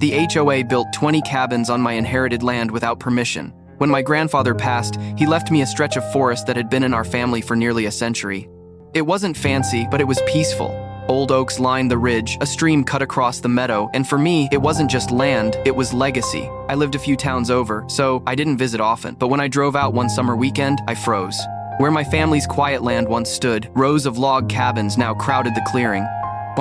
The HOA built 20 cabins on my inherited land without permission. When my grandfather passed, he left me a stretch of forest that had been in our family for nearly a century. It wasn't fancy, but it was peaceful. Old oaks lined the ridge, a stream cut across the meadow, and for me, it wasn't just land, it was legacy. I lived a few towns over, so I didn't visit often, but when I drove out one summer weekend, I froze. Where my family's quiet land once stood, rows of log cabins now crowded the clearing.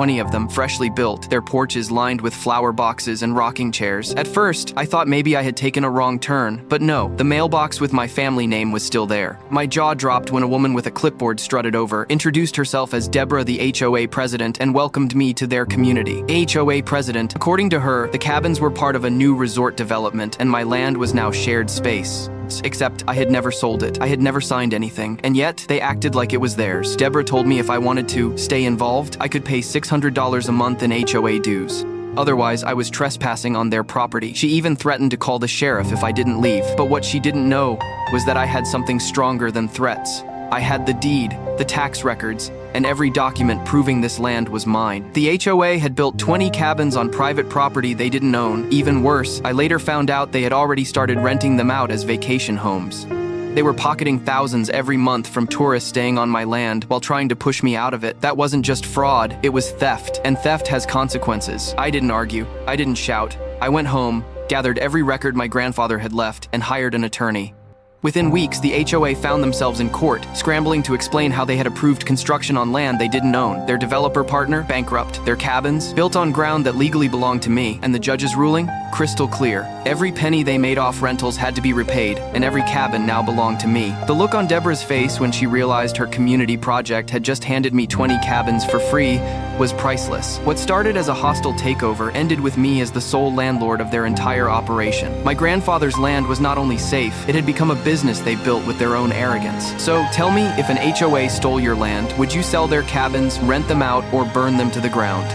20 of them, freshly built, their porches lined with flower boxes and rocking chairs. At first, I thought maybe I had taken a wrong turn, but no, the mailbox with my family name was still there. My jaw dropped when a woman with a clipboard strutted over, introduced herself as Deborah, the HOA president, and welcomed me to their community. HOA president, according to her, the cabins were part of a new resort development, and my land was now shared space. Except I had never sold it. I had never signed anything, and yet they acted like it was theirs. Deborah told me if I wanted to stay involved, I could pay $600 a month in HOA dues. Otherwise, I was trespassing on their property. She even threatened to call the sheriff if I didn't leave. But what she didn't know was that I had something stronger than threats. I had the deed, the tax records, and every document proving this land was mine. The HOA had built 20 cabins on private property they didn't own. Even worse, I later found out they had already started renting them out as vacation homes. They were pocketing thousands every month from tourists staying on my land while trying to push me out of it. That wasn't just fraud, it was theft, and theft has consequences. I didn't argue, I didn't shout. I went home, gathered every record my grandfather had left, and hired an attorney. Within weeks, the HOA found themselves in court, scrambling to explain how they had approved construction on land they didn't own. Their developer partner, bankrupt. Their cabins, built on ground that legally belonged to me. And the judge's ruling? Crystal clear. Every penny they made off rentals had to be repaid, and every cabin now belonged to me. The look on Deborah's face when she realized her community project had just handed me 20 cabins for free was priceless. What started as a hostile takeover ended with me as the sole landlord of their entire operation. My grandfather's land was not only safe, it had become a business they built with their own arrogance. So tell me, if an HOA stole your land, would you sell their cabins, rent them out, or burn them to the ground?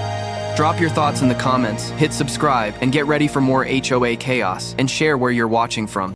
Drop your thoughts in the comments, hit subscribe, and get ready for more HOA chaos, and share where you're watching from.